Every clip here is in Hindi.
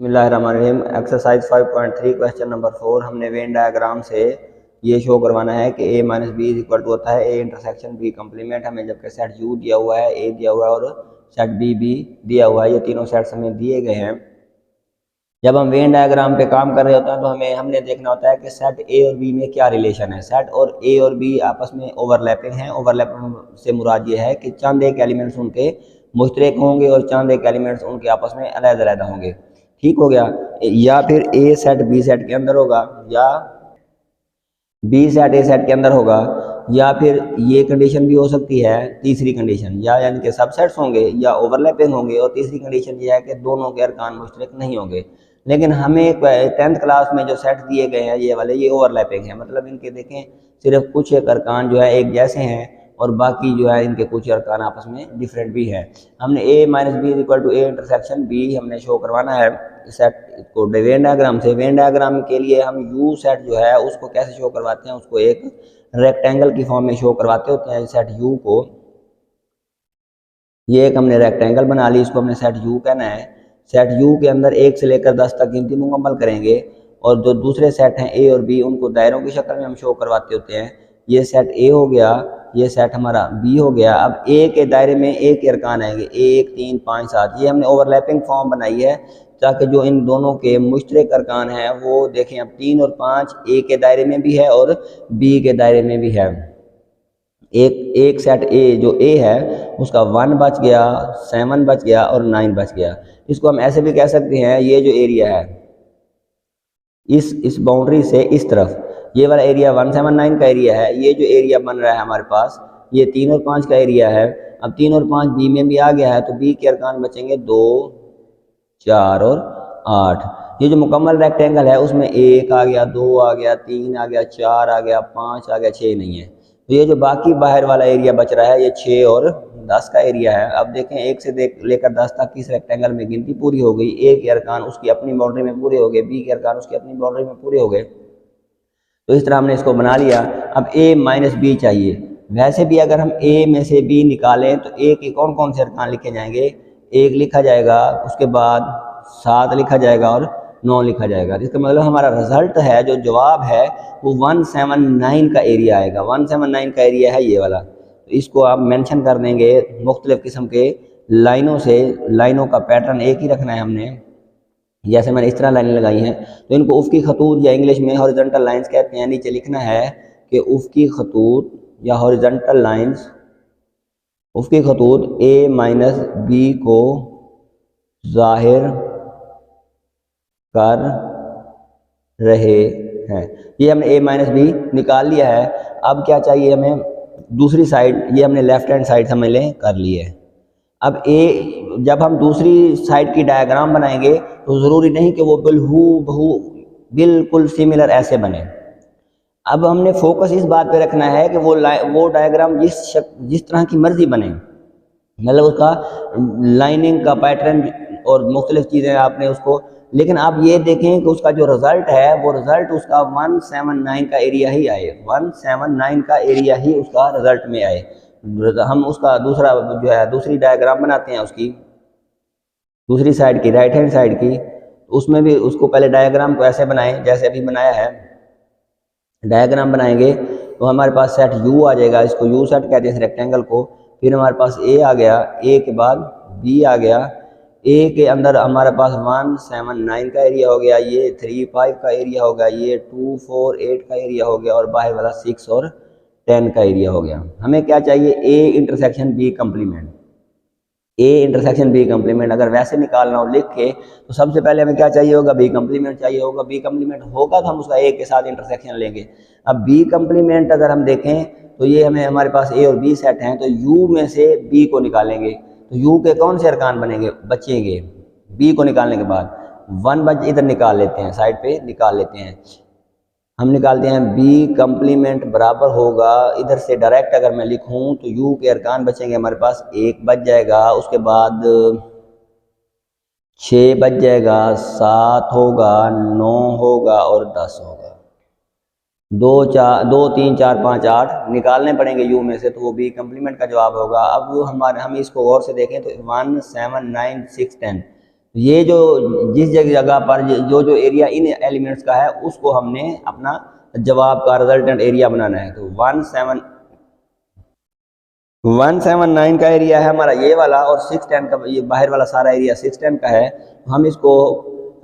बिस्मिल्लाहिर्रहमानिर्रहीम। एक्सरसाइज 5.3 क्वेश्चन नंबर 4 हमने वेन डायग्राम से ये शो करवाना है कि a minus B is equal to होता है a इंटरसेक्शन b कम्प्लीमेंट। हमें जबकि सेट u दिया हुआ है, a दिया हुआ है और सेट b दिया हुआ है। ये तीनों सेट्स हमें दिए गए हैं। जब हम वेन डायग्राम पे काम कर रहे होते हैं तो हमने देखना होता है कि सेट a और b में क्या रिलेशन है। सेट और a और b आपस में ओवरलैपिंग है। ओवरलैपिंग से मुराद ये है कि चंद एक एलिमेंट्स उनके मुश्तरक होंगे और चंद एक एलिमेंट्स उनके आपस में अलग-अलग होंगे। ठीक हो गया। या फिर ए सेट बी सेट के अंदर होगा, या बी सेट ए सेट के अंदर होगा, या फिर ये कंडीशन भी हो सकती है तीसरी कंडीशन, या यानी कि सबसेट्स होंगे या ओवरलैपिंग होंगे। और तीसरी कंडीशन ये है कि दोनों के अरकान मुश्तरक नहीं होंगे। लेकिन हमें 10th क्लास में जो सेट दिए गए हैं ये वाले, ये ओवरलैपिंग है। मतलब इनके देखें सिर्फ कुछ एक अरकान जो है एक जैसे हैं और बाकी जो है इनके कुछ अरकान आपस में डिफरेंट भी है। हमने a minus B equal to A intersection b हमने शो करवाना है सेट को वेन डायग्राम से। वेन डायग्राम के लिए हम u सेट जो है उसको कैसे शो करवाते हैं, उसको एक रेक्टेंगल की फॉर्म में शो करवाते होते हैं सेट u को। ये एक हमने रेक्टेंगल बना ली, इसको हमने सेट u कहना है। सेट u के अंदर 1 से लेकर 10 तक गिनती मुकम्मल करेंगे और जो दूसरे सेट हैं a और b उनको दायरों की शक्ल में हम शो करवाते होते हैं। ये सेट a हो गया, ये सेट हमारा b हो गया। अब a के दायरे में a के अरकान आएंगे 1 3 5 7। ये हमने ओवरलैपिंग फॉर्म बनाई है ताकि जो इन दोनों के मुश्तरक अरकान हैं वो देखें। अब 3 और 5 a के दायरे में भी है और b के दायरे में भी है। एक सेट a जो a है उसका 1 बच गया, 7 बच गया और 9 बच गया। इसको हम ऐसे भी कह सकते हैं, ये जो एरिया है इस बाउंड्री से इस तरफ ये वाला एरिया 179 का एरिया है। ये जो एरिया बन रहा है हमारे पास ये 3 और 5 का एरिया है। अब 3 और 5 बी में भी आ गया है तो बी के अरकान बचेंगे 2 4 और 8। ये जो मुकम्मल रेक्टेंगल है उसमें 1 आ गया, 2 आ गया, 3 आ गया, 4 आ गया, 5 आ गया, 6 नहीं है। तो ये जो बाकी बाहर वाला एरिया बच रहा है ये 6 और 10 का एरिया है। अब देखें 1 से लेकर 10 तक इस रेक्टेंगल में गिनती पूरी हो गई। ए के अरकान उसकी अपनी बाउंड्री में पूरे हो गए, बी के अरकान उसकी अपनी बाउंड्री में पूरे हो गए। तो इस तरह हमने इसको बना लिया। अब a माइनस बी चाहिए। वैसे भी अगर हम a में से b निकालें तो a के कौन कौन से अरकान लिखे जाएंगे? 1 लिखा जाएगा, उसके बाद 7 लिखा जाएगा और 9 लिखा जाएगा। इसका मतलब हमारा रिजल्ट है, जो जवाब है वो 179 का एरिया आएगा। 179 का एरिया है ये वाला। तो इसको आप मेंशन कर देंगे मुख्तलिफ किस्म के लाइनों से। लाइनों का पैटर्न एक ही रखना है हमने। जैसे मैंने इस तरह लाइनें लगाई हैं तो इनको उफ़क़ी खतूत या इंग्लिश में हॉरिजॉन्टल लाइंस कहते हैं। नीचे लिखना है कि उफ़क़ी खतूत या हॉरिजॉन्टल लाइंस, उफ़क़ी खतूत a माइनस बी को ज़ाहिर कर रहे हैं। ये हमने a माइनस बी निकाल लिया है। अब क्या चाहिए हमें? दूसरी साइड, ये हमने लेफ्ट हैंड साइड समझ लें कर ली है। अब जब हम दूसरी साइड की डायग्राम बनाएंगे तो ज़रूरी नहीं कि वो बिल्कुल सिमिलर ऐसे बने। अब हमने फोकस इस बात पे रखना है कि वो डायग्राम जिस तरह की मर्जी बने, मतलब उसका लाइनिंग का पैटर्न और मुख्तलिफ चीज़ें आपने उसको। लेकिन आप ये देखें कि उसका जो रिज़ल्ट है वो रिज़ल्ट उसका 179 का एरिया ही आए। 179 का एरिया ही उसका रिज़ल्ट में आए। हम उसका दूसरा जो है दूसरी डायग्राम बनाते हैं उसकी, दूसरी साइड की, राइट हैंड साइड की। उसमें भी उसको पहले डायग्राम को ऐसे बनाएं जैसे अभी बनाया है। डायग्राम बनाएंगे तो हमारे पास सेट u आ जाएगा, इसको u सेट कहते हैं इस रेक्टेंगल को। फिर हमारे पास a आ गया, a के बाद b आ गया। a के अंदर हमारे पास 179 का एरिया हो गया, ये 3 5 का एरिया हो गया, ये 2 4 8 का एरिया हो गया और बाहर वाला 6 और 10 का एरिया हो गया। हमें क्या चाहिए? a intersection b complement. a intersection b complement अगर वैसे निकालना हो लिख के तो सबसे पहले हमें क्या चाहिए होगा? b कम्प्लीमेंट चाहिए होगा। b कम्प्लीमेंट होगा तो हम उसका a के साथ इंटरसेक्शन लेंगे। अब b कम्प्लीमेंट अगर हम देखें तो ये हमारे पास a और b सेट हैं तो u में से b को निकालेंगे तो u के कौन से अरकान बचेंगे? b को निकालने के बाद 1 इधर निकाल लेते हैं, साइड पे निकाल लेते हैं। हम निकालते हैं b कम्प्लीमेंट बराबर होगा, इधर से डायरेक्ट अगर मैं लिखूं तो u के अरकान बचेंगे हमारे पास 1 बच जाएगा, उसके बाद 6 बच जाएगा, 7 होगा, 9 होगा और 10 होगा। 2 3 4 5 8 निकालने पड़ेंगे u में से तो वो b कम्प्लीमेंट का जवाब होगा। अब हम इसको गौर से देखें तो 1 7 9 6 10 ये जो जिस जगह पर जो जो एरिया इन एलिमेंट्स का है उसको हमने अपना जवाब का रिजल्टेंट एरिया बनाना है। तो 179 का एरिया है हमारा ये वाला, और 610 का ये बाहर वाला सारा एरिया 610 का है। हम इसको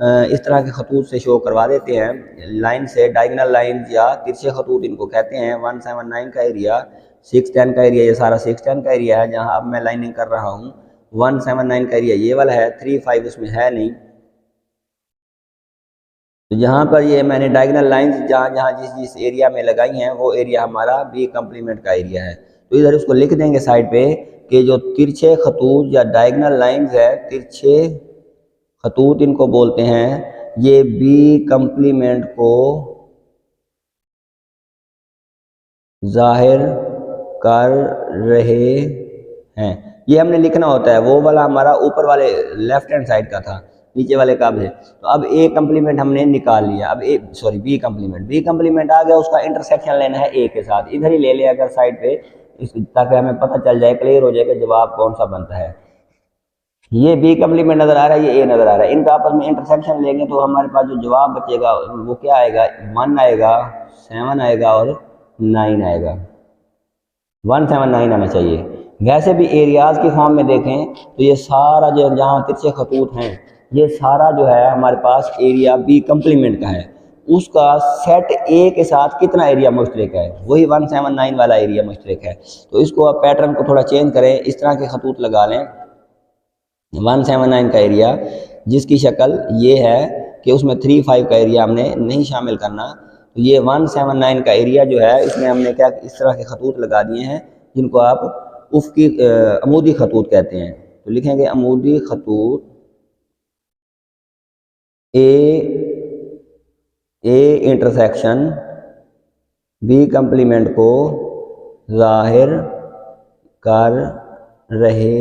इस तरह के खतूत से शो करवा देते हैं, लाइन से, डायगोनल लाइन या तिरछे खतूत इनको कहते हैं। 179 का एरिया, 610 का एरिया, ये सारा 610 का एरिया है जहां अब मैं लाइनिंग कर रहा हूं। 179 का एरिया ये वाला है, 35 उसमें है नहीं। तो यहाँ पर ये मैंने डायगोनल लाइंस जहाँ जहाँ जिस जिस एरिया में लगाई हैं वो एरिया हमारा बी कंप्लीमेंट का एरिया है। तो इधर उसको लिख देंगे साइड पे कि जो तिरछे खतूत या डायगोनल लाइंस है, तिरछे खतूत इनको बोलते हैं, ये बी कंप्लीमेंट को जाहिर कर रहे हैं। ये हमने लिखना होता है, वो वाला हमारा ऊपर वाले लेफ्ट हैंड साइड का था, नीचे वाले का है। तो अब ए कंप्लीमेंट हमने निकाल लिया, अब बी कंप्लीमेंट आ गया, उसका इंटरसेक्शन लेना है ए के साथ, इधर ही ले लिया अगर साइड पे, ताकि हमें पता चल जाए, क्लियर हो जाए कि जवाब कौन सा बनता है। ये बी कंप्लीमेंट नजर आ रहा है, ये ए नजर आ रहा है, इनका आपस में इंटरसेक्शन लेंगे तो हमारे पास जो जवाब बचेगा वो क्या आएगा, 1 आएगा, 7 आएगा और 9 आएगा। 179 आना चाहिए। वैसे भी एरियाज की फॉर्म में देखें तो ये सारा जो जहाँ तिरछे खतूत हैं, ये सारा जो है हमारे पास एरिया बी कंप्लीमेंट का है, उसका सेट ए के साथ कितना एरिया मुश्तरक है, वही 179 वाला एरिया मुश्तरक है। तो इसको आप पैटर्न को थोड़ा चेंज करें, इस तरह के खतूत लगा लें। 179 का एरिया जिसकी शक्ल ये है कि उसमें 35 का एरिया हमने नहीं शामिल करना। तो ये 179 का एरिया जो है इसमें हमने क्या इस तरह के खतूत लगा दिए हैं जिनको आप उफ़की अमूदी खतूत कहते हैं। तो लिखेंगे अमूदी खतूत ए इंटरसेक्शन बी कंप्लीमेंट को जाहिर कर रहे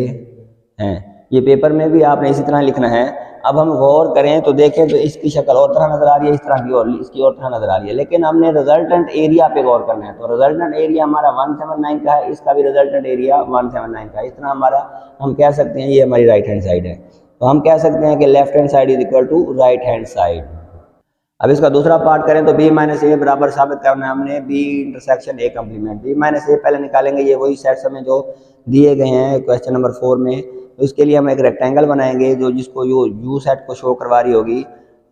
हैं। ये पेपर में भी आपने इसी तरह लिखना है। अब हम गौर करें तो देखें तो इसकी शक्ल और तरह नजर आ रही है, इस तरह की और इसकी और तरह नजर आ रही है, लेकिन हमने रिजल्टेंट एरिया पे गौर करना है। तो रिजल्टेंट एरिया हमारा 179 का है, इसका भी रिजल्टेंट एरिया 179 का है। इस तरह हमारा हम कह सकते हैं ये हमारी राइट हैंड साइड है। तो हम कह सकते हैं कि left hand side is equal to right hand side. अब इसका दूसरा पार्ट करें तो बी माइनस ए बराबर साबित करना है हमने B intersection A complement. B minus A पहले निकालेंगे, ये वही सेट्स हमें जो दिए गए हैं क्वेश्चन नंबर 4 में। तो इसके लिए हम एक रेक्टेंगल बनाएंगे जो जिसको यू सेट को शो करवा रही होगी।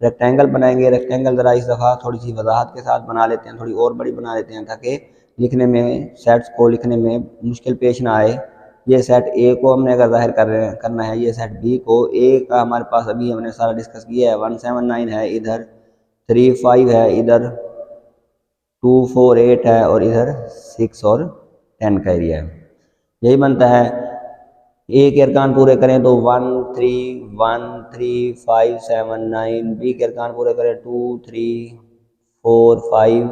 रेक्टेंगल बनाएंगे, रेक्टेंगल ज़रा इस दफ़ा थोड़ी सी वजाहत के साथ बना लेते हैं, थोड़ी और बड़ी बना लेते हैं ताकि लिखने में, सेट्स को लिखने में मुश्किल पेश ना आए। ये सेट ए को हमने अगर जाहिर करना है, ये सेट बी को, ए का हमारे पास अभी हमने सारा डिस्कस किया है, 179 है, इधर 35 है, इधर 248 है और इधर 6 और 10 का एरिया है। यही बनता है। ए के अरकान पूरे करें तो 1 3 1 3 5 7 9, बी के अरकान पूरे करें 2 3 4 5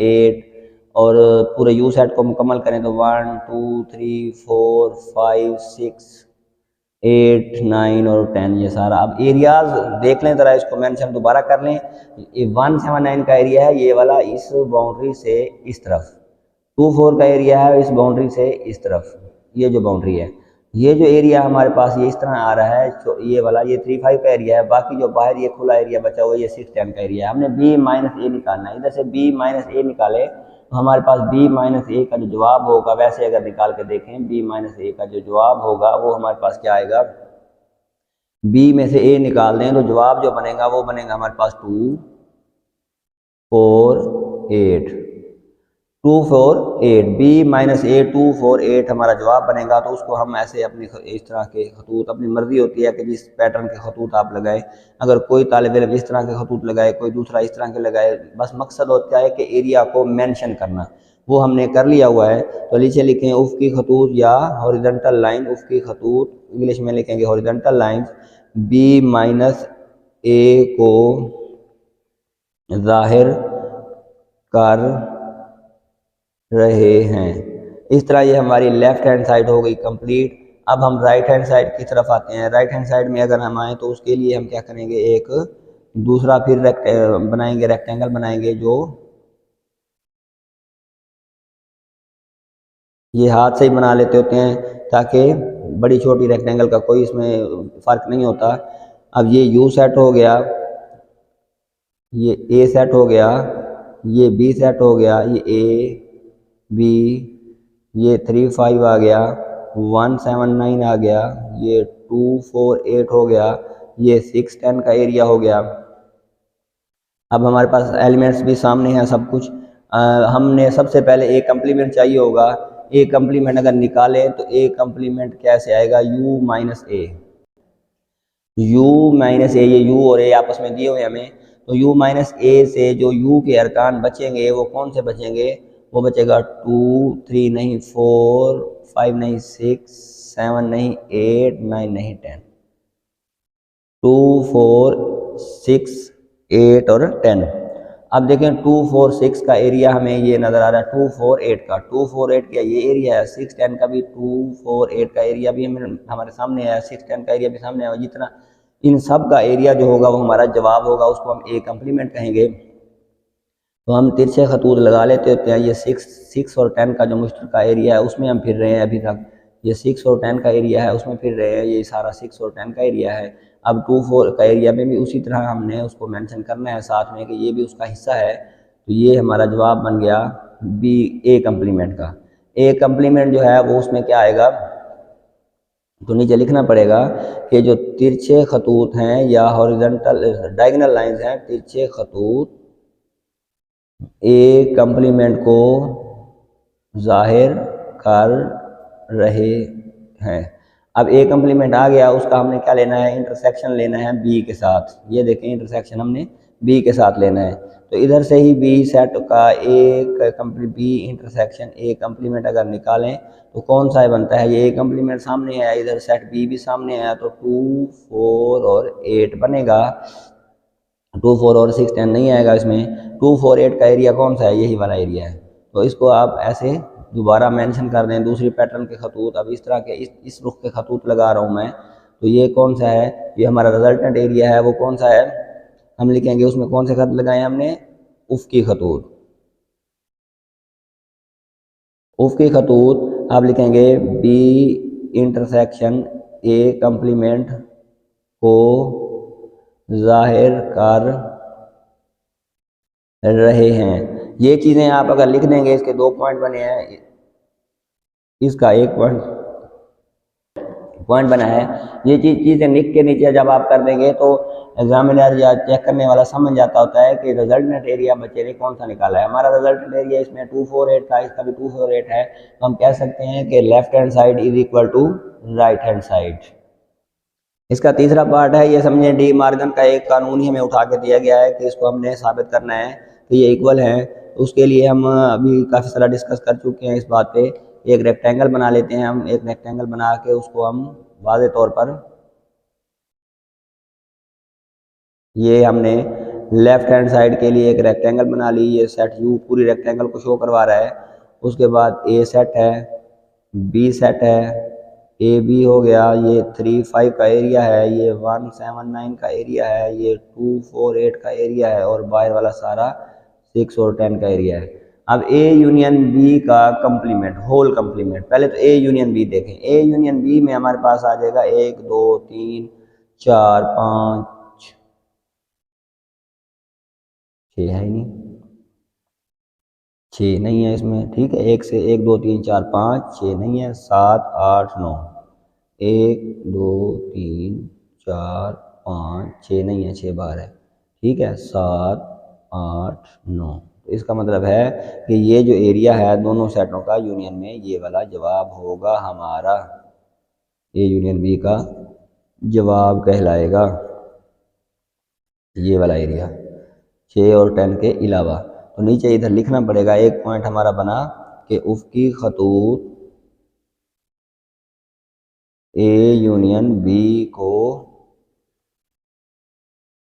8, और पूरे यू सेट को मुकम्मल करें तो 1 2 3 4 5 6 8 9 और 10, ये सारा। अब एरियाज देख लें ज़रा, इसको मेंशन दोबारा कर लें। ये 179 का एरिया है ये वाला, इस बाउंड्री से इस तरफ। 24 का एरिया है इस बाउंड्री से इस तरफ, ये जो बाउंड्री है। ये जो एरिया हमारे पास ये इस तरह आ रहा है, तो ये वाला ये 35 का एरिया है। बाकी जो बाहर ये खुला एरिया बचा हुआ है ये 610 का एरिया है। हमने बी माइनस ए निकालना है, इधर से बी माइनस ए निकाले तो हमारे पास बी माइनस ए का जो जवाब होगा, वैसे अगर निकाल के देखें बी माइनस ए का जो जवाब होगा वो हमारे पास क्या आएगा, बी में से ए निकाल दें तो जवाब जो बनेगा वो बनेगा हमारे पास 2 4 8, 2 4 8, बी माइनस ए 2 4 8 हमारा जवाब बनेगा। तो उसको हम ऐसे अपनी इस तरह के खतूत, अपनी मर्जी होती है कि जिस पैटर्न के खतूत आप लगाए, अगर कोई तालिब इल्म इस तरह के खतूत लगाए, कोई दूसरा इस तरह के लगाए, बस मकसद होता है कि एरिया को मेंशन करना। वो हमने कर लिया हुआ है। तो नीचे लिखें उफ़की खतूत या हॉरिजॉन्टल लाइन, उफ़की खतूत इंग्लिश में लिखेंगे हॉरिजॉन्टल लाइन बी माइनस ए को जाहिर कर रहे हैं। इस तरह ये हमारी लेफ्ट हैंड साइड हो गई कंप्लीट। अब हम राइट हैंड साइड की तरफ आते हैं। राइट हैंड साइड में अगर हम आए तो उसके लिए हम क्या करेंगे, एक दूसरा फिर बनाएंगे, रेक्टेंगल बनाएंगे जो ये हाथ से ही बना लेते होते हैं ताकि बड़ी छोटी रेक्टेंगल का कोई इसमें फ़र्क नहीं होता। अब ये U सेट हो गया, ये A सेट हो गया, ये B सेट हो गया, ये A B, ये 3 5 आ गया, 1 7 9 आ गया, ये 2 4 8 हो गया, ये 6 10 का एरिया हो गया। अब हमारे पास एलिमेंट्स भी सामने हैं सब कुछ। हमने सबसे पहले ए कम्प्लीमेंट चाहिए होगा। ए कम्प्लीमेंट अगर निकालें तो ए कम्प्लीमेंट कैसे आएगा, u माइनस ए, u माइनस ए, ये u और a आपस में दिए हुए हमें, तो u माइनस ए से जो u के अरकान बचेंगे वो कौन से बचेंगे, वो बचेगा 2 3 नहीं 4 5 नहीं 6 7 नहीं 8 9 नहीं 10, 2 4 6 8 और 10। अब देखें 2 4 6 का एरिया हमें ये नज़र आ रहा है, 2 4 8 का, 2 4 8 का ये एरिया है, 6 10 का भी 2 4 8 का एरिया भी हमारे सामने है, 6 10 का एरिया भी सामने है। जितना इन सब का एरिया जो होगा वो हमारा जवाब होगा, उसको हम ए कम्प्लीमेंट कहेंगे। तो हम तिरछे खतूत लगा लेते होते हैं। ये 6 और 10 का जो मुश्तरका एरिया है उसमें हम फिर रहे हैं अभी तक, ये 6 और 10 का एरिया है उसमें फिर रहे हैं, ये सारा 6 और 10 का एरिया है। अब 2 4 का एरिया में भी उसी तरह हमने उसको मेंशन करना है साथ में कि ये भी उसका हिस्सा है। तो ये हमारा जवाब बन गया बी ए कम्प्लीमेंट का। ए कम्प्लीमेंट जो है वो उसमें क्या आएगा, तो नीचे लिखना पड़ेगा कि जो तिरछे खतूत हैं या हॉरिजॉन्टल डायगोनल लाइंस हैं, तिरछे खतूत ए कम्प्लीमेंट को जाहिर कर रहे हैं। अब ए कम्प्लीमेंट आ गया, उसका हमने क्या लेना है, इंटरसेक्शन लेना है बी के साथ। ये देखें इंटरसेक्शन हमने बी के साथ लेना है, तो इधर से ही बी सेट का बी इंटरसेक्शन ए कम्प्लीमेंट अगर निकालें तो कौन सा बनता है, ये ए कम्प्लीमेंट सामने है, इधर सेट बी भी सामने है, तो 2 4 और 8 बनेगा। 2 4 और 6 10 नहीं आएगा इसमें। 2 4 8 का एरिया कौन सा है, यही वाला एरिया है। तो इसको आप ऐसे दोबारा मेंशन कर दें दूसरी पैटर्न के खतूत। अब इस तरह के इस रुख के खतूत लगा रहा हूँ मैं, तो ये कौन सा है, ये हमारा रिजल्टेंट एरिया है, वो कौन सा है, हम लिखेंगे उसमें कौन से खत लगाए हमने, उफ़क़ी खतूत। उफ़क़ी खतूत आप लिखेंगे बी इंटरसेक्शन ए कम्प्लीमेंट को जाहिर कर रहे हैं। ये चीज़ें आप अगर लिख देंगे, इसके 2 पॉइंट बने हैं, इसका 1 पॉइंट बना है, ये चीज़ें लिख के नीचे जब आप कर देंगे तो एग्जामिनर या चेक करने वाला समझ जाता होता है कि रिजल्टेंट एरिया बच्चे ने कौन सा निकाला है। हमारा रिजल्टेंट एरिया इसमें 2 4 8 था, इसका भी 2 4 8 है, तो हम कह सकते हैं कि left hand side is equal to right hand side. इसका तीसरा पार्ट है, ये समझें डी मार्गन का एक कानून ही हमें उठा के दिया गया है कि इसको हमने साबित करना है कि ये इक्वल है। तो उसके लिए हम अभी काफ़ी सारा डिस्कस कर चुके हैं इस बात पे। एक रेक्टेंगल बना लेते हैं हम, एक रेक्टेंगल बना के उसको हम वाज़े तौर पर, ये हमने लेफ्ट हैंड साइड के लिए एक रेक्टेंगल बना ली, ये सेट यू पूरी रेक्टेंगल को शो करवा रहा है। उसके बाद ए सेट है, बी सेट है, ए बी हो गया, ये 3 5 का एरिया है, ये 1 7 9 का एरिया है, ये 2 4 8 का एरिया है, और बाहर वाला सारा 6 और 10 का एरिया है। अब ए यूनियन बी का कंप्लीमेंट, होल कंप्लीमेंट, पहले तो ए यूनियन बी देखें। ए यूनियन बी में हमारे पास आ जाएगा 1 2 3 4 5 6 है ही नहीं, 6 नहीं है इसमें, ठीक है। 1 से 1 2 3 4 5 6 नहीं है, 7 8 9, 1 2 3 4 5 6 नहीं है, 6 बार है, ठीक है, 7 8 9। तो इसका मतलब है कि ये जो एरिया है दोनों सेटों का यूनियन में, ये वाला जवाब होगा हमारा, ए यूनियन बी का जवाब कहलाएगा ये वाला एरिया 6 और 10 के अलावा। तो नीचे इधर लिखना पड़ेगा, एक पॉइंट हमारा बना कि उफ़क़ी खतूत ए यूनियन बी को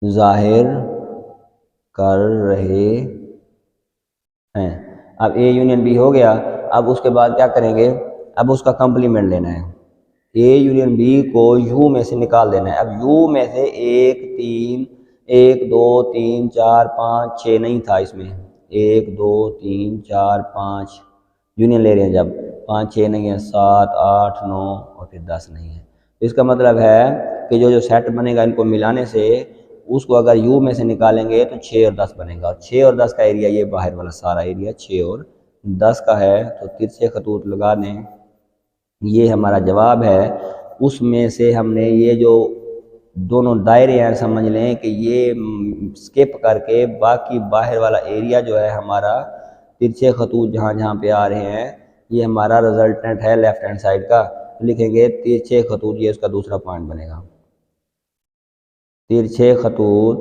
जाहिर कर रहे हैं। अब ए यूनियन बी हो गया, अब उसके बाद क्या करेंगे, अब उसका कंप्लीमेंट लेना है। ए यूनियन बी को यू में से निकाल देना है। अब यू में से 1 2 3 4 5 6 नहीं था इसमें, 1 2 3 4 5 यूनियन ले रहे हैं जब, 5 6 नहीं है, 7 8 9 और फिर 10 नहीं है। तो इसका मतलब है कि जो जो सेट बनेगा इनको मिलाने से उसको अगर यू में से निकालेंगे तो 6 और 10 बनेगा, और 6 और 10 का एरिया ये बाहर वाला सारा एरिया 6 और 10 का है। तो तिरछे खतूत लगा दें, ये हमारा जवाब है। उसमें से हमने ये जो दोनों दायरे हैं समझ लें कि ये स्किप करके बाकी बाहर वाला एरिया जो है हमारा तिरछे खतूत जहाँ जहाँ पे आ रहे हैं ये हमारा रिजल्टेंट है लेफ्ट हैंड साइड का। तो लिखेंगे तिरछे खतूत, ये उसका दूसरा पॉइंट बनेगा। तिरछे खतूत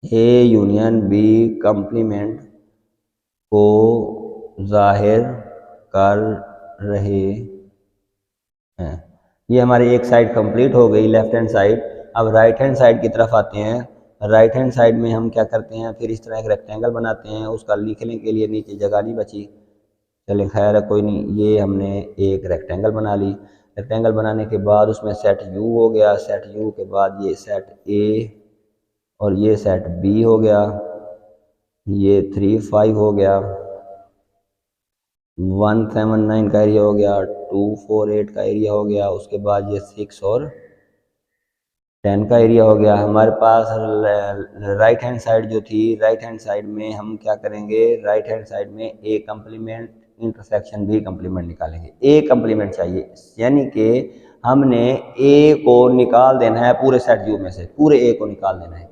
ए यूनियन बी कंप्लीमेंट को जाहिर कर रहे हैं। ये हमारी एक साइड कंप्लीट हो गई लेफ्ट हैंड साइड। अब राइट हैंड साइड की तरफ आते हैं। राइट हैंड साइड में हम क्या करते हैं, फिर इस तरह एक रेक्टेंगल बनाते हैं। उसका लिखने के लिए नीचे जगह नहीं बची, चले खैर है कोई नहीं। ये हमने एक रेक्टेंगल बना ली। रेक्टेंगल बनाने के बाद उसमें सेट यू हो गया। सेट यू के बाद ये सेट ए और ये सेट बी हो गया। ये 3 5 हो गया, 179 का एरिया हो गया, 248 का एरिया हो गया। उसके बाद ये 6 और 10 का एरिया हो गया। हमारे पास राइट हैंड साइड जो थी, राइट हैंड साइड में हम क्या करेंगे, राइट हैंड साइड में ए कंप्लीमेंट इंटरसेक्शन बी कंप्लीमेंट निकालेंगे। ए कंप्लीमेंट चाहिए, यानी कि हमने ए को निकाल देना है पूरे सेट यू में से, पूरे ए को निकाल देना है।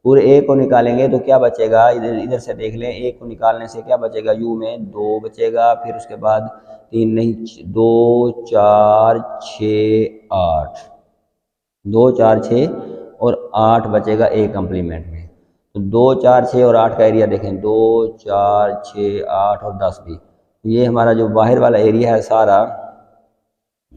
पूरे ए को निकालेंगे तो क्या बचेगा, इधर इधर से देख लें, ए को निकालने से क्या बचेगा, यू में 2 बचेगा, फिर उसके बाद 3 नहीं 2 4 6 8, 2 4 6 और 8 बचेगा ए कंप्लीमेंट में। तो 2 4 6 और 8 का एरिया देखें, 2 4 6 8 और 10 भी। ये हमारा जो बाहर वाला एरिया है सारा,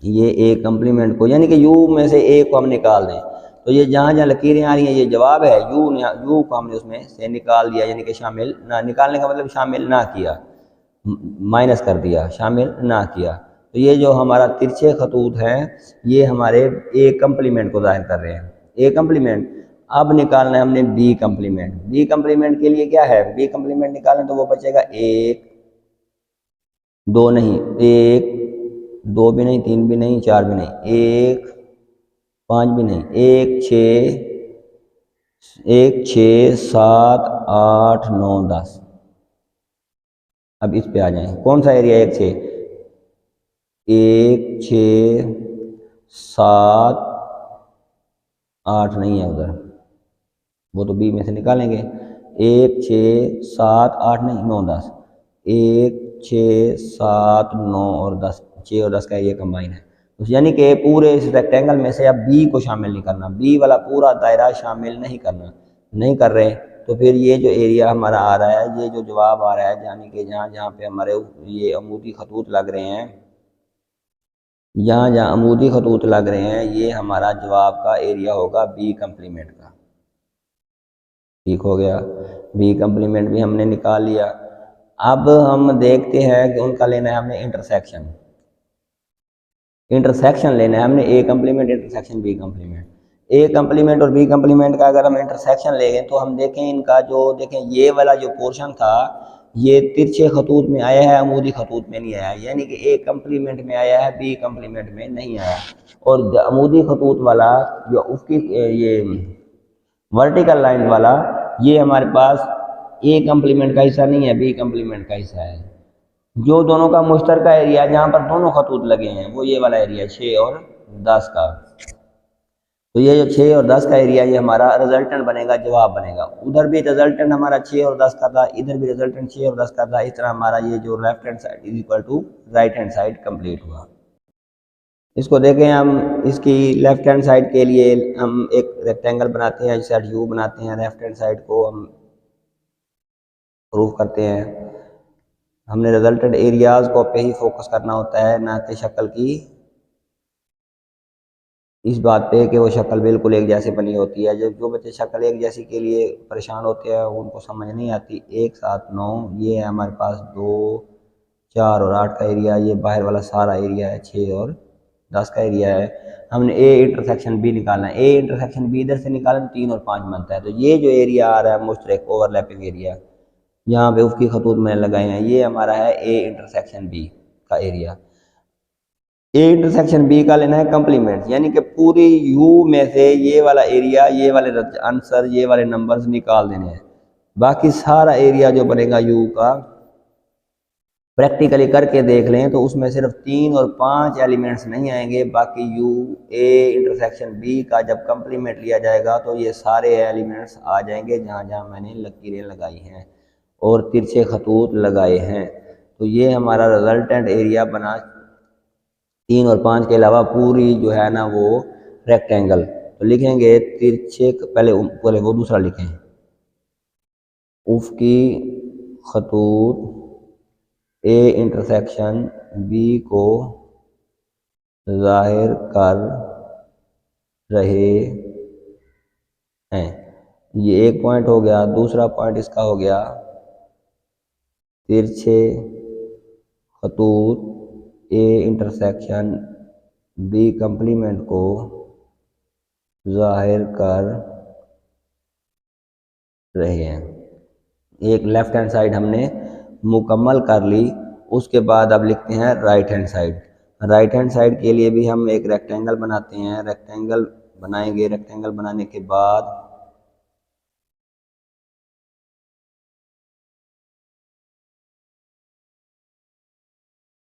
ये ए कंप्लीमेंट को, यानी कि यू में से ए को हम निकाल दें तो ये जहाँ जहाँ लकीरें आ रही हैं ये जवाब है। यू को हमने उसमें से निकाल दिया, यानी कि शामिल ना, निकालने का मतलब शामिल ना किया, माइनस कर दिया, शामिल ना किया। तो ये जो हमारा तिरछे खतूत हैं ये हमारे ए कंप्लीमेंट को जाहिर कर रहे हैं। ए कंप्लीमेंट अब निकालना है हमने बी कंप्लीमेंट। बी कंप्लीमेंट के लिए क्या है, बी कंप्लीमेंट निकालें तो वो बचेगा 1 2 नहीं, 1 2 भी नहीं, 3 भी नहीं, 4 भी नहीं, 1 5 भी नहीं, 1 6 7 8 9 10। अब इस पे आ जाएं, कौन सा एरिया 1 6 7 8 नहीं है उधर, वो तो बी में से निकालेंगे। 1 6 7 8 नहीं 9 10, 1 6 7 9 और 10, 6 और 10 का ये कंबाइन है। यानी कि पूरे इस रेक्टेंगल में से अब बी को शामिल नहीं करना, बी वाला पूरा दायरा शामिल नहीं करना, नहीं कर रहे। तो फिर ये जो एरिया हमारा आ रहा है, ये जो जवाब आ रहा है, यानी कि जहाँ जहाँ पे हमारे ये अमूदी खतूत लग रहे हैं, जहाँ जहाँ अमूदी खतूत लग रहे हैं, ये हमारा जवाब का एरिया होगा बी कंप्लीमेंट का। ठीक हो गया, बी कंप्लीमेंट भी हमने निकाल लिया। अब हम देखते हैं कि उनका लेना है हमने इंटरसेक्शन। इंटरसेक्शन लेना है हमने ए कंप्लीमेंट इंटरसेक्शन बी कंप्लीमेंट। ए कंप्लीमेंट और बी कंप्लीमेंट का अगर हम इंटरसेक्शन लेंगे तो हम देखें इनका जो, देखें ये वाला जो पोर्शन था ये तिरछे खतूत में आया है, अमूदी खतूत में नहीं आया, यानी कि ए कंप्लीमेंट में आया है, बी कंप्लीमेंट में नहीं आया। और अमूदी खतूत वाला जो उसकी ये वर्टिकल लाइन वाला, ये हमारे पास ए कंप्लीमेंट का हिस्सा नहीं है, बी कंप्लीमेंट का हिस्सा है। जो दोनों का मुश्तरका एरिया जहाँ पर दोनों खतूत लगे हैं वो ये वाला एरिया 6 और 10 का। तो ये जो 6 और 10 का एरिया ये हमारा रिजल्टेंट बनेगा, जवाब बनेगा। उधर भी रिजल्टेंट हमारा 6 और 10 का था, इधर भी रिजल्टेंट 6 और 10 का था। इस तरह हमारा ये जो left hand side is equal to right hand side complete हुआ। इसको देखें हम, इसकी लेफ्ट हैंड साइड के लिए हम एक रेक्टेंगल बनाते हैं, इस साइड यू बनाते हैं, लेफ्ट हैंड साइड को हम प्रूव करते हैं। हमने रिजल्टेंट एरियाज को पे ही फोकस करना होता है, ना कि शक्ल की इस बात पे कि वो शक्ल बिल्कुल एक जैसी बनी होती है। जब जो बच्चे शक्ल एक जैसी के लिए परेशान होते हैं उनको समझ नहीं आती। 1 7 9 ये है हमारे पास 2 4 और 8 का एरिया, ये बाहर वाला सारा एरिया है 6 और 10 का एरिया है। हमने ए इंटरसेक्शन बी निकालना है। ए इंटरसेक्शन बी इधर से निकालें तो 3 और 5 बनता है। तो ये जो एरिया आ रहा है मुश्तरक ओवरलैपिंग एरिया, यहाँ पे उसकी खतूत मैंने लगाए हैं, ये हमारा है ए इंटरसेक्शन बी का एरिया। ए इंटरसेक्शन बी का लेना है कंप्लीमेंट, यानी कि पूरी यू में से ये वाला एरिया, ये वाले आंसर, ये वाले नंबर्स निकाल देने हैं। बाकी सारा एरिया जो बनेगा यू का, प्रैक्टिकली करके देख लें तो उसमें सिर्फ 3 और 5 एलिमेंट्स नहीं आएंगे, बाकी यू ए इंटरसेक्शन बी का जब कंप्लीमेंट लिया जाएगा तो ये सारे एलिमेंट्स आ जाएंगे जहाँ जहाँ मैंने लकीरें लगाई हैं और तिरछे खतूत लगाए हैं। तो ये हमारा रिजल्टेंट एरिया बना 3 और 5 के अलावा पूरी जो है ना वो रेक्टेंगल। तो लिखेंगे तिरछे, पहले पहले वो दूसरा लिखें, उफ़क़ी खतूत ए इंटरसेक्शन बी को ज़ाहिर कर रहे हैं। ये एक पॉइंट हो गया। दूसरा पॉइंट इसका हो गया तिरछे खतूत ए इंटरसेक्शन बी कंप्लीमेंट को ज़ाहिर कर रहे हैं। एक लेफ्ट हैंड साइड हमने मुकम्मल कर ली। उसके बाद अब लिखते हैं right hand side. Right hand side के लिए भी हम एक रेक्टेंगल बनाते हैं। रेक्टेंगल बनाएंगे। रेक्टेंगल बनाने के बाद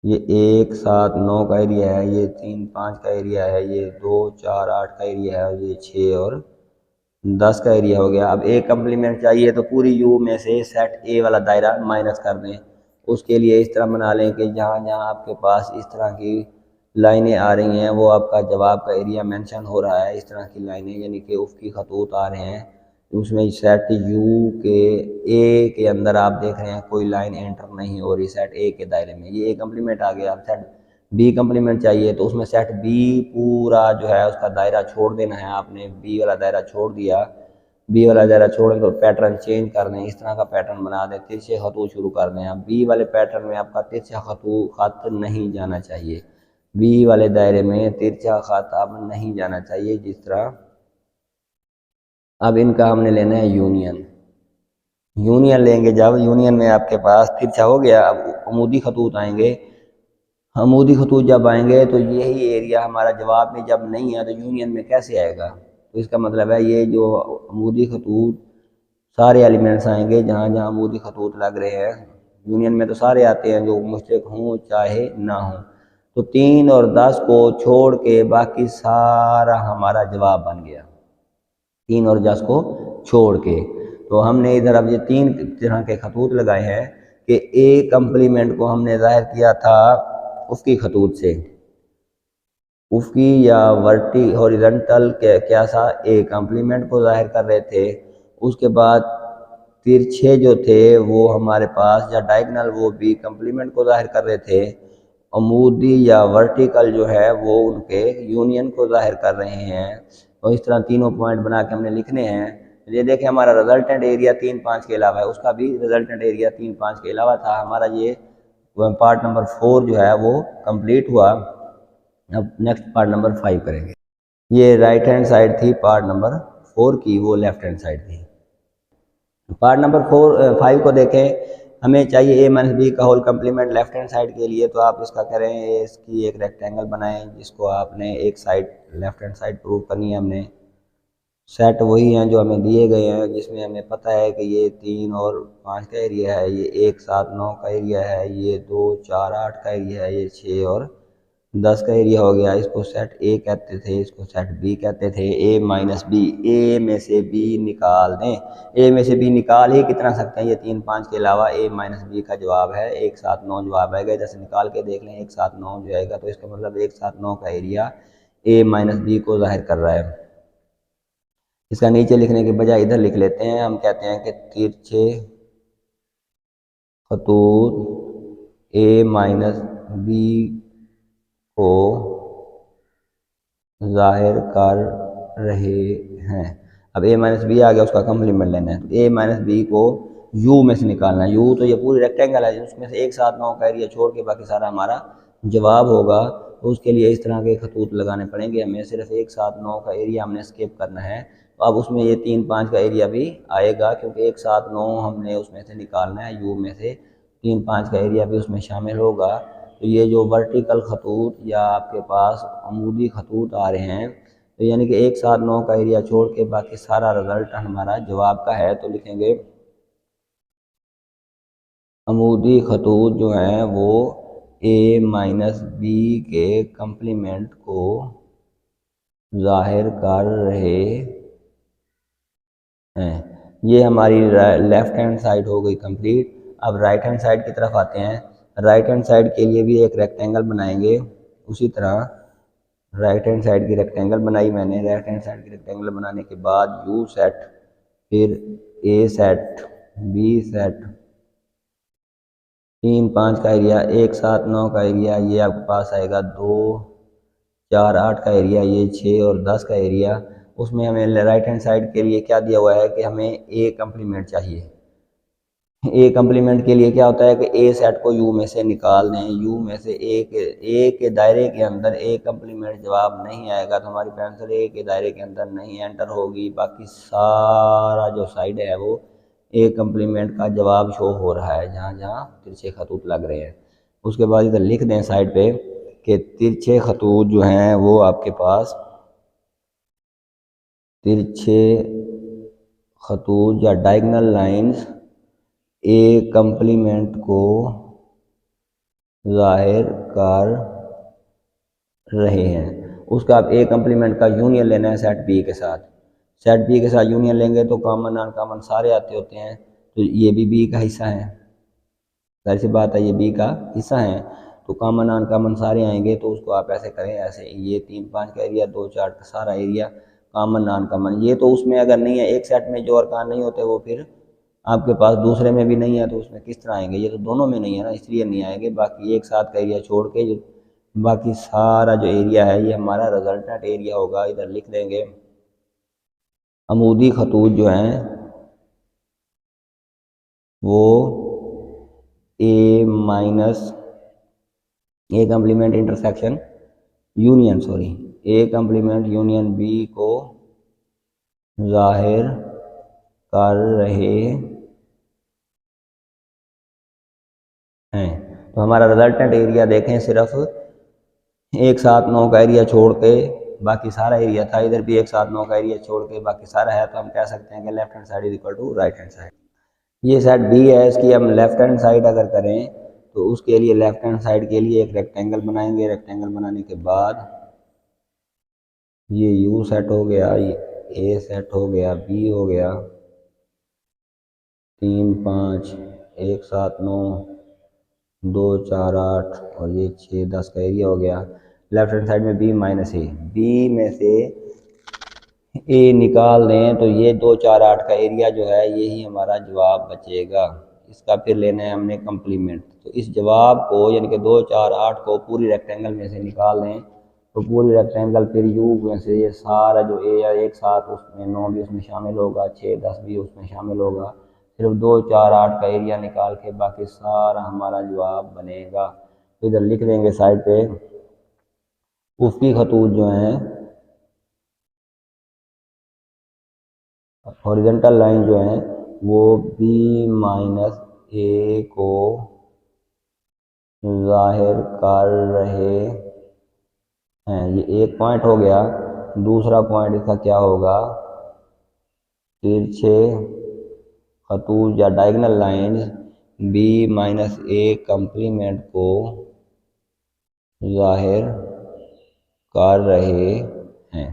ये 1 7 9 का एरिया है, ये 3 5 का एरिया है, ये 2 4 8 का एरिया है, ये 6 और 10 का एरिया हो गया। अब ए कंप्लीमेंट चाहिए तो पूरी यू में से सेट ए वाला दायरा माइनस कर दें। उसके लिए इस तरह बना लें कि जहाँ जहाँ आपके पास इस तरह की लाइनें आ रही हैं वो आपका जवाब का एरिया मेंशन हो रहा है। इस तरह की लाइनें यानी कि उफ़क़ी खतूत आ रहे हैं, उसमें सेट यू के ए के अंदर आप देख रहे हैं कोई लाइन एंटर नहीं हो रही सेट ए के दायरे में। ये ए कंप्लीमेंट आ गया। अब सेट बी कंप्लीमेंट चाहिए तो उसमें सेट बी पूरा जो है उसका दायरा छोड़ देना है। आपने बी वाला दायरा छोड़ दिया। बी वाला दायरा छोड़ें तो पैटर्न चेंज कर दें, इस तरह का पैटर्न बना दें, तिरछे खतूत शुरू कर दें। अब बी वाले पैटर्न में आपका तिरछा खत नहीं जाना चाहिए। बी वाले दायरे में तिरछा खत अब नहीं जाना चाहिए। जिस तरह अब इनका हमने लेना है यूनियन। यूनियन लेंगे जब यूनियन में आपके पास तिरछा हो गया, अब अमूदी खतूत आएंगे। अमूदी खतूत जब आएंगे तो यही एरिया हमारा जवाब में जब नहीं है तो यूनियन में कैसे आएगा। तो इसका मतलब है ये जो अमूदी खतूत सारे एलिमेंट्स आएंगे जहाँ जहाँ अमूदी खतूत लग रहे हैं। यूनियन में तो सारे आते हैं जो मुश्तरक हों चाहे ना हों। तो 3 और 10 को छोड़ के बाकी सारा हमारा जवाब बन गया। 3 और 10 को छोड़ के तो हमने इधर अब ये 3 तरह के खतूत लगाए हैं कि ए कंप्लीमेंट को हमने ज़ाहिर किया था उसकी खतूत से, उफ़क़ी या वर्टी हॉरिजॉन्टल के क्या सा ए कंप्लीमेंट को ज़ाहिर कर रहे थे। उसके बाद तिरछे जो थे वो हमारे पास या डायगोनल वो बी कंप्लीमेंट को ज़ाहिर कर रहे थे। अमूदी या वर्टिकल जो है वो उनके यूनियन को ज़ाहिर कर रहे हैं। तो इस तरह तीनों पॉइंट बना के हमने लिखने हैं। ये देखें हमारा रिजल्टेंट एरिया 3 5 के अलावा है, उसका भी रिजल्टेंट एरिया 3 5 के अलावा था। हमारा ये पार्ट नंबर 4 जो है वो कंप्लीट हुआ। अब नेक्स्ट पार्ट नंबर 5 करेंगे। ये राइट हैंड साइड थी पार्ट नंबर 4 की, वो लेफ्ट हैंड साइड थी। पार्ट नंबर 5 को देखें। हमें चाहिए ए माइनस बी का whole complement left hand side के लिए। तो आप इसका करें, इसकी एक रेक्टेंगल बनाएं जिसको आपने एक side left hand side prove करनी है। हमने सेट वही हैं जो हमें दिए गए हैं, जिसमें हमें पता है कि ये 3 और 5 का एरिया है, ये 1 7 9 का एरिया है, ये 2 4 8 का एरिया है, ये 6 और 10 का एरिया हो गया। इसको सेट ए कहते थे, इसको सेट बी कहते थे। ए माइनस बी, ए में से बी निकाल दें। ए में से बी निकाल ही कितना सकते हैं, ये 3 5 के अलावा ए माइनस बी का जवाब है 1 7 9 जवाब आएगा। इधर से निकाल के देख लें 1 7 9 जो आएगा। तो इसका मतलब 1 7 9 का एरिया ए माइनस बी को जाहिर कर रहा है। इसका नीचे लिखने के बजाय इधर लिख लेते हैं। हम कहते हैं कि तिरछे खतूत ए माइनस बी को जाहिर कर रहे हैं। अब ए माइनस बी आ गया, उसका कंप्लीमेंट लेना है। तो ए माइनस बी को यू में से निकालना है। यू तो ये पूरी रेक्टेंगल है, उसमें से 1 7 9 का एरिया छोड़ के बाकी सारा हमारा जवाब होगा। तो उसके लिए इस तरह के खतूत लगाने पड़ेंगे हमें। सिर्फ 1 7 9 का एरिया हमने स्किप करना है। तो अब उसमें ये 3 5 का एरिया भी आएगा, क्योंकि 1 7 9 हमने उसमें से निकालना है। यू में से 3 5 का एरिया भी उसमें शामिल होगा। तो ये जो वर्टिकल खतूत या आपके पास अमूदी खतूत आ रहे हैं, तो यानी कि 1 7 9 का एरिया छोड़ के बाकी सारा रिजल्ट हमारा जवाब का है। तो लिखेंगे अमूदी खतूत जो हैं वो ए माइनस बी के कंप्लीमेंट को ज़ाहिर कर रहे हैं। ये हमारी लेफ़्ट हैंड साइड हो गई कंप्लीट। अब राइट हैंड साइड की तरफ आते हैं। राइट हैंड साइड के लिए भी एक रेक्टेंगल बनाएंगे। उसी तरह राइट हैंड साइड की रेक्टेंगल बनाई मैंने। राइट हैंड साइड की रेक्टेंगल बनाने के बाद यू सेट, फिर ए सेट, बी सेट, 3 5 का एरिया, 1 7 9 का एरिया, ये आपके पास आएगा 2 4 8 का एरिया, ये 6 और 10 का एरिया। उसमें हमें राइट हैंड साइड के लिए क्या दिया हुआ है कि हमें ए कंप्लीमेंट चाहिए। ए कंप्लीमेंट के लिए क्या होता है कि ए सेट को यू में से निकाल दें। यू में से ए के दायरे के अंदर ए कंप्लीमेंट जवाब नहीं आएगा तो हमारी आंसर ए के दायरे के अंदर नहीं एंटर होगी। बाकी सारा जो साइड है वो ए कंप्लीमेंट का जवाब शो हो रहा है जहाँ जहाँ तिरछे खतूत लग रहे हैं। उसके बाद इधर लिख दें साइड पे कि तिरछे खतूत जो हैं वो आपके पास तिरछे खतूत या डायगोनल लाइंस ए कंप्लीमेंट को ज़ाहिर कर रहे हैं। उसका आप ए कंप्लीमेंट का यूनियन लेना है सेट बी के साथ। सेट बी के साथ यूनियन लेंगे तो कॉमन अनकॉमन सारे आते होते हैं। तो ये भी बी का हिस्सा है, जाहिर सी बात है ये बी का हिस्सा है। तो कॉमन अनकॉमन सारे आएंगे तो उसको आप ऐसे करें, ऐसे ये 3 5 का एरिया, 2 4 का सारा एरिया कॉमन नॉन कॉमन। ये तो उसमें अगर नहीं है, एक सेट में जो अरकान नहीं होते वो फिर आपके पास दूसरे में भी नहीं है तो उसमें किस तरह आएंगे। ये तो दोनों में नहीं है ना, इसलिए नहीं आएंगे। बाकी एक साथ का एरिया छोड़ के जो बाकी सारा जो एरिया है ये हमारा रिजल्टेंट एरिया होगा। इधर लिख देंगे अमूदी खतूत जो हैं वो A minus A complement intersection union A complement union B को ज़ाहिर कर रहे हैं। तो हमारा रिजल्टेंट एरिया देखें, सिर्फ 1 7 9 का एरिया छोड़ के बाकी सारा एरिया था। इधर भी 1 7 9 का एरिया छोड़ के बाकी सारा है। तो हम कह सकते हैं कि left hand side is equal to right hand side. ये साइड बी है, इसकी हम लेफ्ट हैंड साइड अगर करें तो उसके लिए लेफ्ट हैंड साइड के लिए एक रेक्टेंगल बनाएंगे। रेक्टेंगल बनाने के बाद ये यू सेट हो गया, ये ए सेट हो गया, बी हो गया, 3 5 1 7 9 2 4 8 और ये 6 10 का एरिया हो गया। लेफ्ट हैंड साइड में बी माइनस ए, बी में से ए निकाल दें तो ये 2 4 8 का एरिया जो है यही हमारा जवाब बचेगा। इसका फिर लेना है हमने कंप्लीमेंट। तो इस जवाब को यानी कि 2 4 8 को पूरी रेक्टेंगल में से निकाल दें तो पूरी रेक्टेंगल फिर यू में से ये सारा जो ए है एक साथ उसमें 9 भी उसमें शामिल होगा, 6 10 भी उसमें शामिल होगा। सिर्फ 2 4 8 का एरिया निकाल के बाकी सारा हमारा जवाब बनेगा। तो इधर लिख देंगे साइड पे उफ़क़ी खतूत जो हैं हॉरिजॉन्टल लाइन जो हैं वो बी माइनस ए को ज़ाहिर कर रहे हैं। ये एक पॉइंट हो गया। दूसरा पॉइंट इसका क्या होगा, तिरछे खतूत या diagonal lines B minus A complement को ज़ाहिर कर रहे हैं।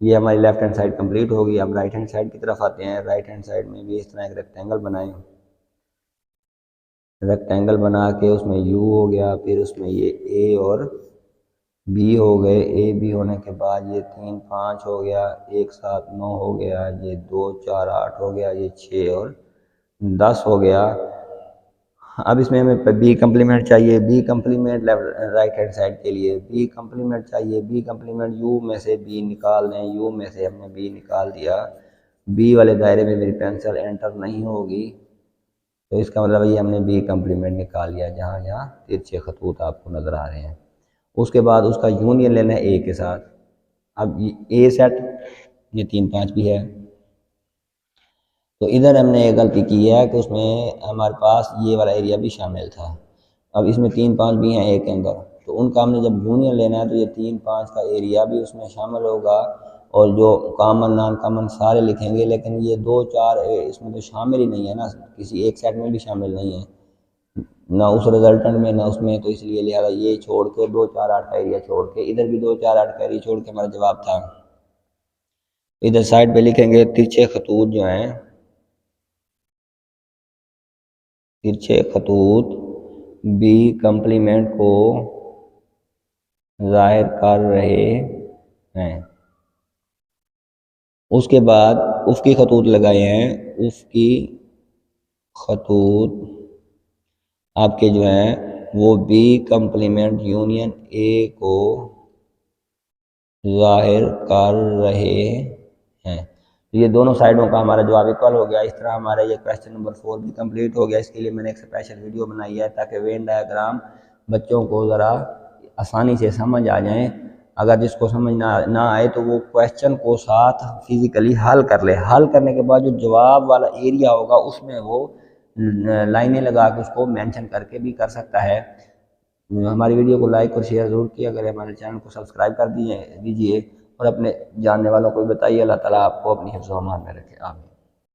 ये हमारी लेफ्ट हैंड साइड कंप्लीट होगी। अब राइट हैंड साइड की तरफ आते हैं। राइट हैंड साइड में भी इस तरह एक रेक्टेंगल बनाएं। रेक्टेंगल बना के उसमें यू हो गया, फिर उसमें ये ए और बी हो गए। ए बी होने के बाद ये 3 5 हो गया, 1 7 9 हो गया, ये 2 4 8 हो गया, ये 6 और 10 हो गया। अब इसमें हमें बी कंप्लीमेंट चाहिए। B complement right hand side के लिए बी कंप्लीमेंट चाहिए। बी कंप्लीमेंट यू में से बी निकाल दें। यू में से हमने बी निकाल दिया। बी वाले दायरे में मेरी पेंसिल एंटर नहीं होगी तो इसका मतलब ये हमने बी कंप्लीमेंट निकाल लिया जहाँ जहाँ तिरछे खतूत आपको नज़र आ रहे हैं। उसके बाद उसका यूनियन लेना है ए के साथ। अब ए सेट ये 3 5 भी है तो इधर हमने एक गलती की है कि उसमें हमारे पास ये वाला एरिया भी शामिल था। अब इसमें 3 5 भी हैं एक के अंदर, तो उनका हमने जब यूनियन लेना है तो ये 3 5 का एरिया भी उसमें शामिल होगा और जो कॉमन नॉन कॉमन सारे लिखेंगे, लेकिन ये 2 4 इसमें तो शामिल ही नहीं है ना, किसी एक सेट में भी शामिल नहीं है, ना उस रिजल्टेंट में ना उसमें, तो इसलिए लिहाजा ये छोड़ के 2 4 8 का एरिया छोड़ के इधर भी 2 4 8 का एरिया छोड़ के हमारा जवाब था। इधर साइड पे लिखेंगे तिरछे खतूत जो हैं, तिरछे खतूत बी कम्प्लीमेंट को जाहिर कर रहे हैं। उसके बाद उसकी खतूत लगाए हैं, उसकी खतूत आपके जो हैं वो बी कम्प्लीमेंट यूनियन ए को जाहिर कर रहे हैं। तो ये दोनों साइडों का हमारा जवाब इक्वल हो गया। इस तरह हमारा ये क्वेश्चन नंबर 4 भी कंप्लीट हो गया। इसके लिए मैंने एक स्पेशल वीडियो बनाई है ताकि वेन डायग्राम बच्चों को ज़रा आसानी से समझ आ जाएं। अगर जिसको समझ ना आए तो वो क्वेश्चन को साथ फिज़िकली हल कर ले। हल करने के बाद जो जवाब वाला एरिया होगा उसमें वो लाइनें लगा के उसको मेंशन करके भी कर सकता है। हमारी वीडियो को लाइक और शेयर ज़रूर किया करें, हमारे चैनल को सब्सक्राइब कर दीजिए और अपने जानने वालों को भी बताइए। अल्लाह ताला आपको अपनी हिफ्ज़-ओ-अमान में रखे। आमीन।